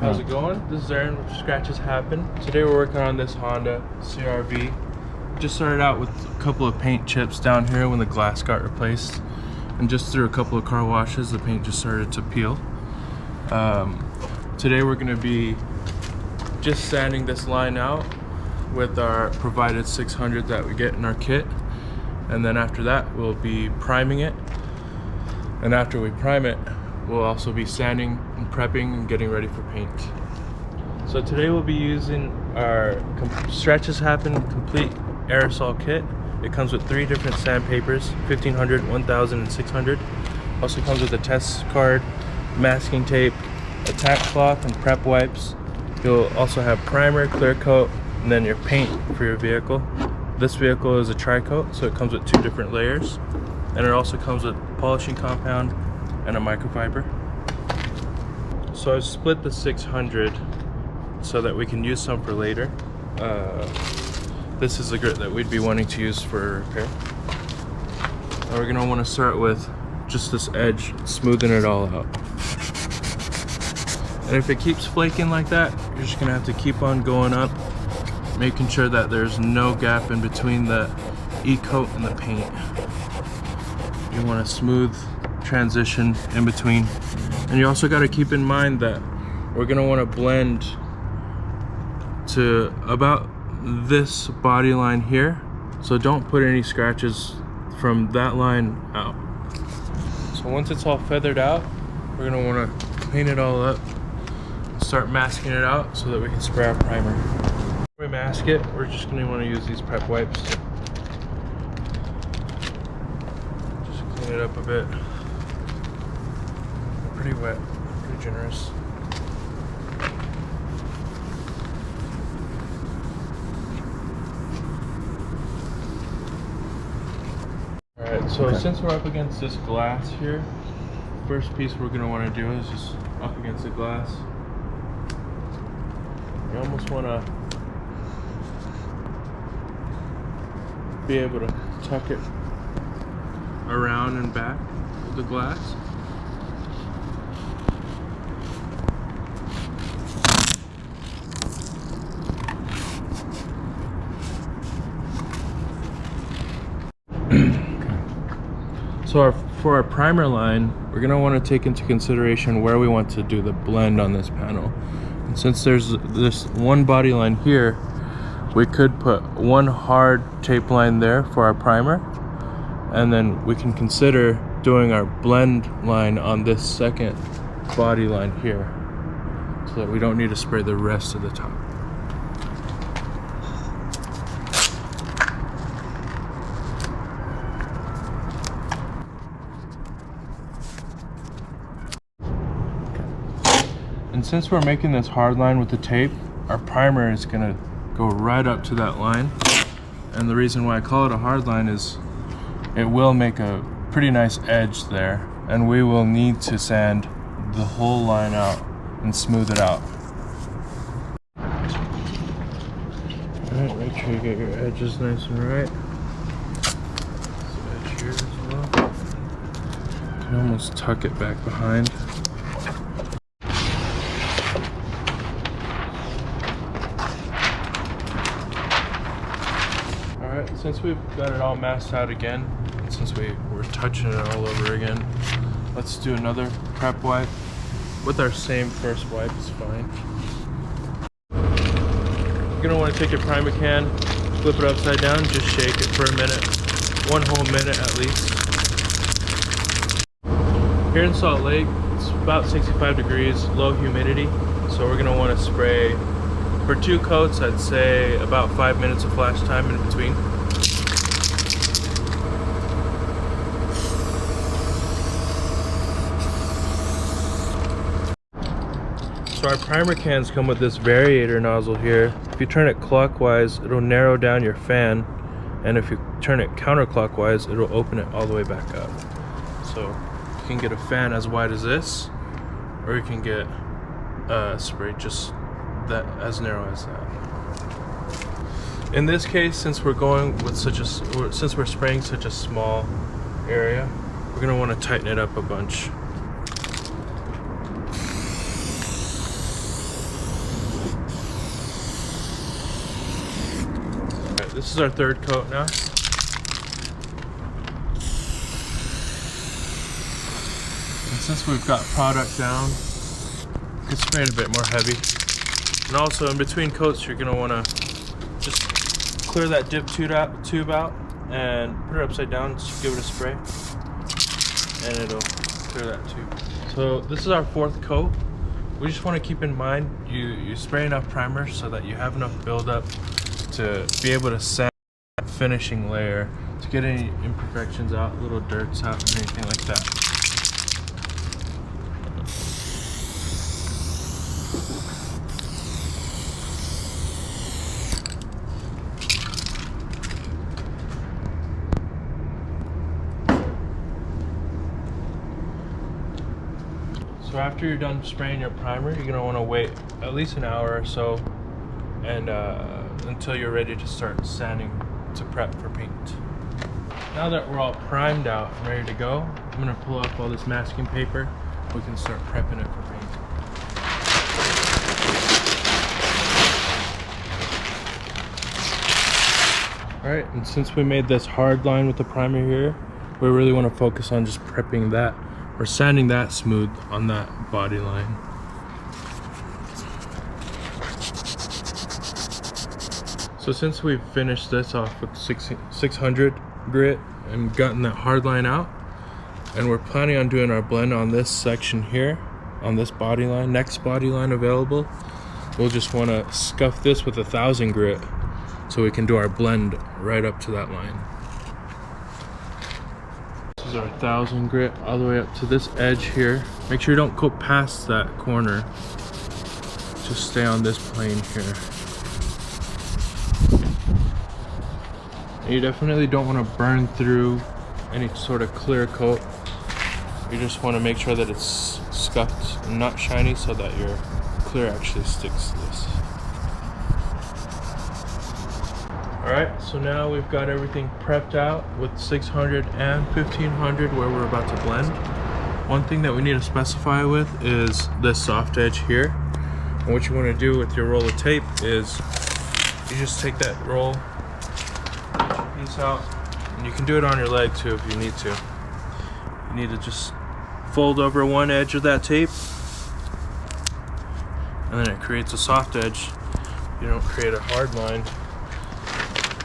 How's it going? This is Aaron with Scratches Happen. Today we're working on this Honda CRV. Just started out with a couple of paint chips down here when the glass got replaced. And just through a couple of car washes, the paint just started to peel. Today we're going to be just sanding this line out with our provided 600 that we get in our kit. And then after that, we'll be priming it. And after we prime it, we'll also be sanding and prepping and getting ready for paint. So today we'll be using our ScratchesHappen complete aerosol kit. It comes with 3 different sandpapers, 1500, 1000, and 600. Also comes with a test card, masking tape, a tack cloth, and prep wipes. You'll also have primer, clear coat, and then your paint for your vehicle. This vehicle is a tricoat, so it comes with 2 different layers. And it also comes with polishing compound and a microfiber. So I've split the 600 so that we can use some for later. This is the grit that we'd be wanting to use for repair. And we're gonna want to start with just this edge, smoothing it all out. And if it keeps flaking like that, you're just gonna have to keep on going up, making sure that there's no gap in between the e-coat and the paint. You want a smooth transition in between. And you also got to keep in mind that we're going to want to blend to about this body line here. So don't put any scratches from that line out. So once it's all feathered out, we're going to want to clean it all up, start masking it out so that we can spray our primer. Before we mask it, we're just going to want to use these prep wipes. Clean it up a bit. Pretty wet, pretty generous. Alright, so since we're up against this glass here, first piece we're going to want to do is just up against the glass. You almost want to be able to tuck it around and back of the glass. So for our primer line, we're going to want to take into consideration where we want to do the blend on this panel. And since there's this one body line here, we could put one hard tape line there for our primer, and then we can consider doing our blend line on this second body line here so that we don't need to spray the rest of the top. And since we're making this hard line with the tape, our primer is going to go right up to that line. And the reason why I call it a hard line is it will make a pretty nice edge there, and we will need to sand the whole line out and smooth it out. Alright, make sure you get your edges nice and right. This edge here as well. You can almost tuck it back behind. Since we've got it all masked out again, and since we're touching it all over again, let's do another prep wipe with our same first wipe. Is fine. You're gonna want to take your primer can, flip it upside down, just shake it for a minute, 1 whole minute at least. Here in Salt Lake, it's about 65 degrees, low humidity, so we're gonna want to spray for 2 coats. I'd say about 5 minutes of flash time in between. So our primer cans come with this Variator nozzle here. If you turn it clockwise, it'll narrow down your fan, and if you turn it counterclockwise, it'll open it all the way back up. So you can get a fan as wide as this, or you can get spray just that as narrow as that. In this case, since we're going with since we're spraying such a small area, we're gonna want to tighten it up a bunch. this is our third coat now. And since we've got product down, you can spray it a bit more heavy. And also in between coats, you're gonna wanna just clear that dip tube out and put it upside down, just give it a spray, and it'll clear that tube. So this is our fourth coat. We just wanna keep in mind, you spray enough primer so that you have enough buildup to be able to sand that finishing layer, to get any imperfections out, little dirts out, and anything like that. So after you're done spraying your primer, you're gonna wanna wait at least an hour or so and until you're ready to start sanding to prep for paint. Now that we're all primed out and ready to go, I'm gonna pull off all this masking paper. We can start prepping it for paint. All right, and since we made this hard line with the primer here, we really wanna focus on just prepping that, or sanding that smooth on that body line. So since we've finished this off with 600 grit and gotten that hard line out, and we're planning on doing our blend on this section here, on this body line, next body line available, we'll just want to scuff this with 1000 grit so we can do our blend right up to that line. This is our 1000 grit all the way up to this edge here. Make sure you don't go past that corner. Just stay on this plane here. And you definitely don't want to burn through any sort of clear coat. You just want to make sure that it's scuffed and not shiny so that your clear actually sticks to this. Alright, so now we've got everything prepped out with 600 and 1500 where we're about to blend. One thing that we need to specify with is this soft edge here. And what you want to do with your roll of tape is you just take that roll piece out, and you can do it on your leg too if you need to. You need to just fold over one edge of that tape, and then it creates a soft edge. You don't create a hard line.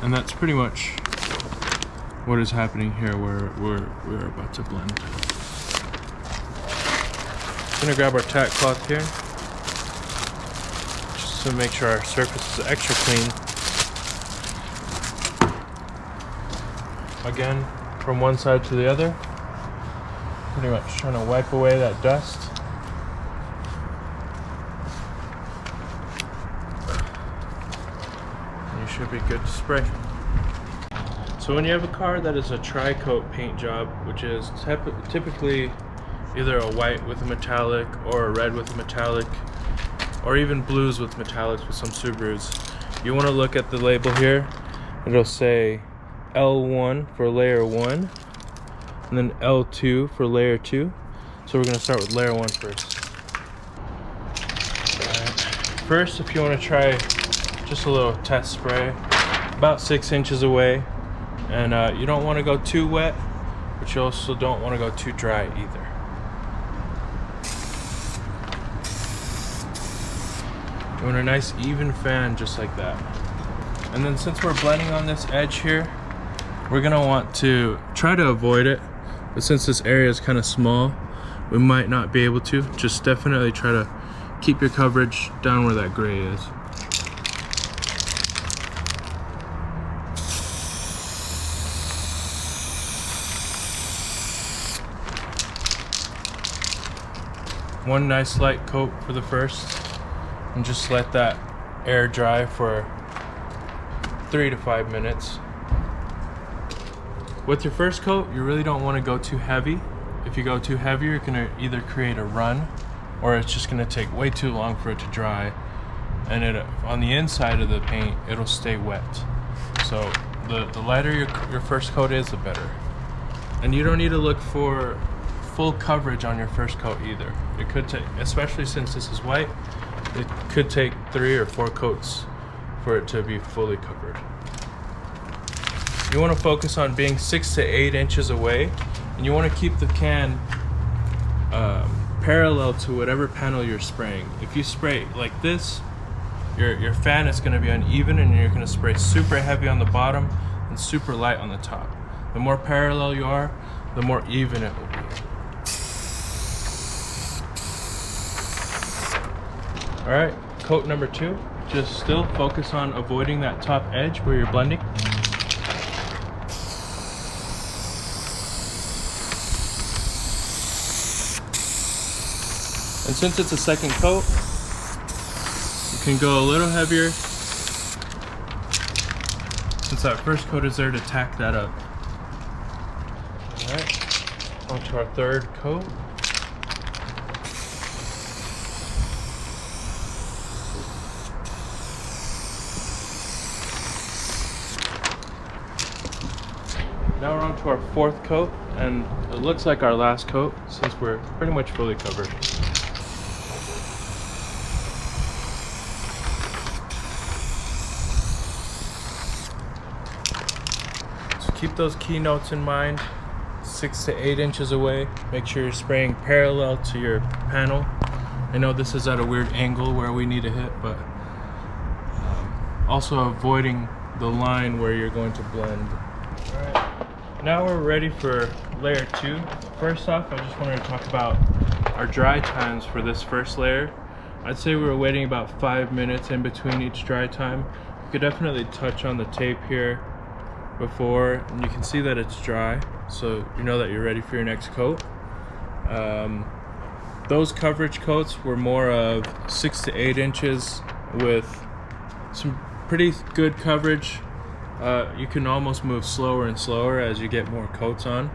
And that's pretty much what is happening here where we're about to blend. I'm gonna grab our tack cloth here just to make sure our surface is extra clean. Again, from one side to the other, pretty much trying to wipe away that dust. Should be good to spray. So when you have a car that is a tricoat paint job, which is typically either a white with a metallic or a red with a metallic, or even blues with metallics with some Subarus, you want to look at the label here. It'll say L1 for layer 1 and then L2 for layer 2. So we're going to start with layer 1 first. First, if you want to try just a little test spray, about 6 inches away, and you don't want to go too wet, but you also don't want to go too dry either. You want a nice even fan just like that. And then since we're blending on this edge here, we're gonna want to try to avoid it, but since this area is kind of small, we might not be able to. Just definitely try to keep your coverage down where that gray is. One nice light coat for the first, and just let that air dry for 3 to 5 minutes. With your first coat, you really don't want to go too heavy. If you go too heavy, you're going to either create a run, or it's just going to take way too long for it to dry, and on the inside of the paint, it'll stay wet. So the lighter your first coat is, the better. And you don't need to look for full coverage on your first coat either. It could take, especially since this is white, it could take 3 or 4 coats for it to be fully covered. you want to focus on being 6 to 8 inches away, and you want to keep the can parallel to whatever panel you're spraying. If you spray like this, your fan is going to be uneven, and you're going to spray super heavy on the bottom and super light on the top. The more parallel you are, the more even it will be. All right, coat number 2. Just still focus on avoiding that top edge where you're blending. And since it's a second coat, you can go a little heavier, since that first coat is there to tack that up. All right, on to our third coat. Now we're on to our fourth coat, and it looks like our last coat since we're pretty much fully covered. So keep those keynotes in mind, 6 to 8 inches away. Make sure you're spraying parallel to your panel. I know this is at a weird angle where we need to hit, but also avoiding the line where you're going to blend. All right. Now we're ready for layer 2. First off, I just wanted to talk about our dry times for this first layer. I'd say we were waiting about 5 minutes in between each dry time. You could definitely touch on the tape here before, and you can see that it's dry, so you know that you're ready for your next coat. Those coverage coats were more of 6 to 8 inches with some pretty good coverage. You can almost move slower and slower as you get more coats on.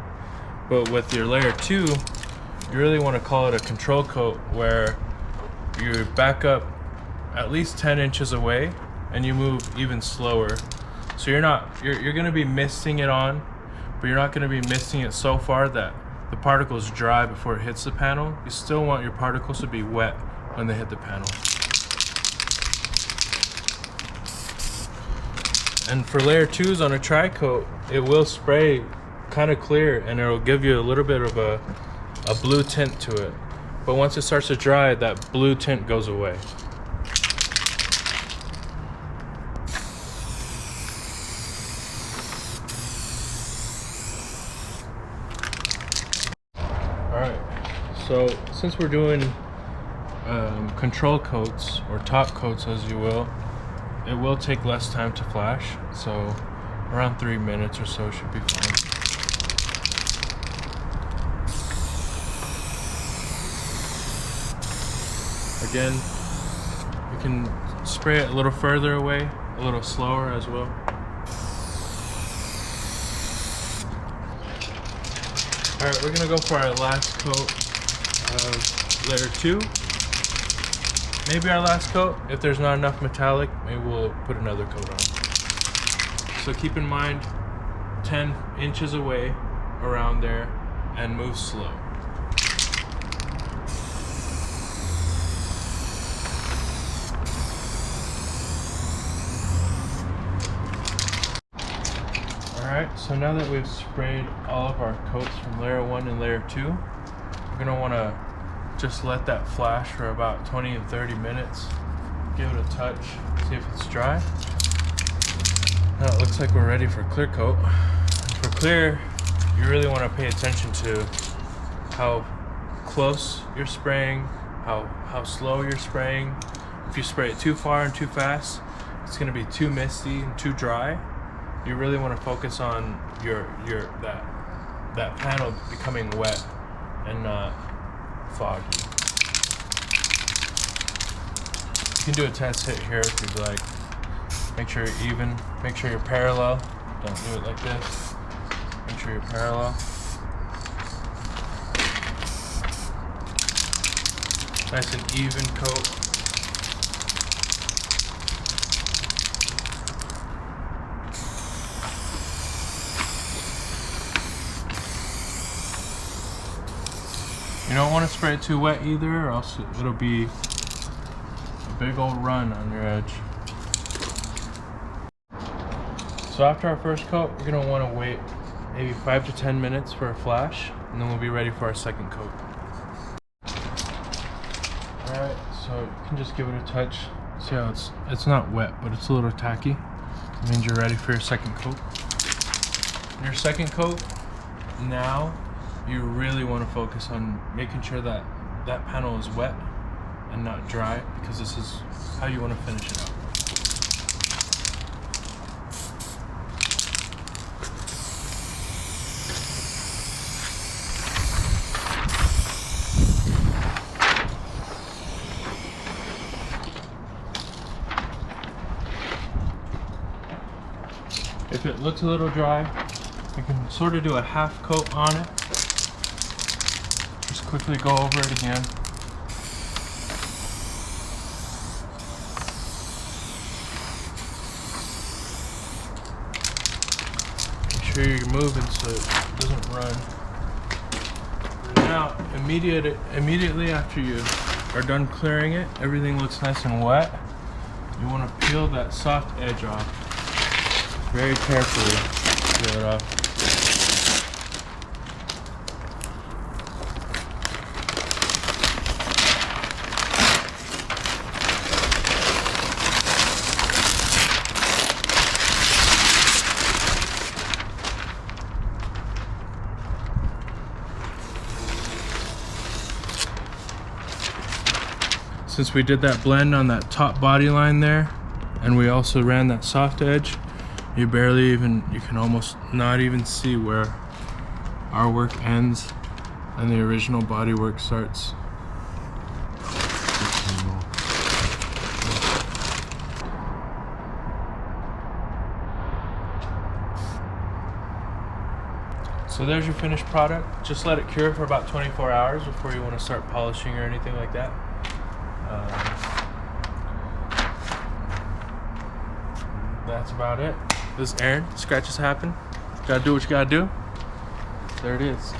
But with your layer 2, you really want to call it a control coat, where you back up at least 10 inches away and you move even slower. So you're going to be misting it on, but you're not going to be misting it so far that the particles dry before it hits the panel. You still want your particles to be wet when they hit the panel. And for layer 2s on a tricoat, it will spray kind of clear, and it will give you a little bit of a blue tint to it. But once it starts to dry, that blue tint goes away. Alright, so since we're doing control coats, or top coats as you will, it will take less time to flash, so around 3 minutes or so should be fine. Again, you can spray it a little further away, a little slower as well. Alright, we're gonna go for our last coat of layer 2. Maybe our last coat. If there's not enough metallic, maybe we'll put another coat on. So keep in mind, 10 inches away around there, and move slow. Alright, so now that we've sprayed all of our coats from layer 1 and layer 2, we're going to want to just let that flash for about 20 and 30 minutes. Give it a touch, see if it's dry. Now it looks like we're ready for clear coat. For clear, you really want to pay attention to how close you're spraying, how slow you're spraying. If you spray it too far and too fast, it's going to be too misty and too dry. You really want to focus on that panel becoming wet and not foggy. You can do a test hit here if you'd like. Make sure you're even, make sure you're parallel. Don't do it like this. Make sure you're parallel. Nice and even coat. You don't want to spray it too wet either, or else it'll be a big old run on your edge. So after our first coat, we're gonna want to wait maybe 5 to 10 minutes for a flash, and then we'll be ready for our second coat. Alright, so you can just give it a touch. See how it's not wet, but it's a little tacky. It means you're ready for your second coat. Your second coat, now you really want to focus on making sure that that panel is wet and not dry, because this is how you want to finish it up. If it looks a little dry, you can sort of do a half coat on it. Just quickly go over it again. Make sure you're moving so it doesn't run. Now, immediately after you are done clearing it, everything looks nice and wet. You want to peel that soft edge off. Very carefully peel it off. Since we did that blend on that top body line there, and we also ran that soft edge, you can almost not even see where our work ends and the original body work starts. So there's your finished product. Just let it cure for about 24 hours before you want to start polishing or anything like that. That's about it. This is Aaron. Scratches happen. Gotta do what you gotta do. There it is.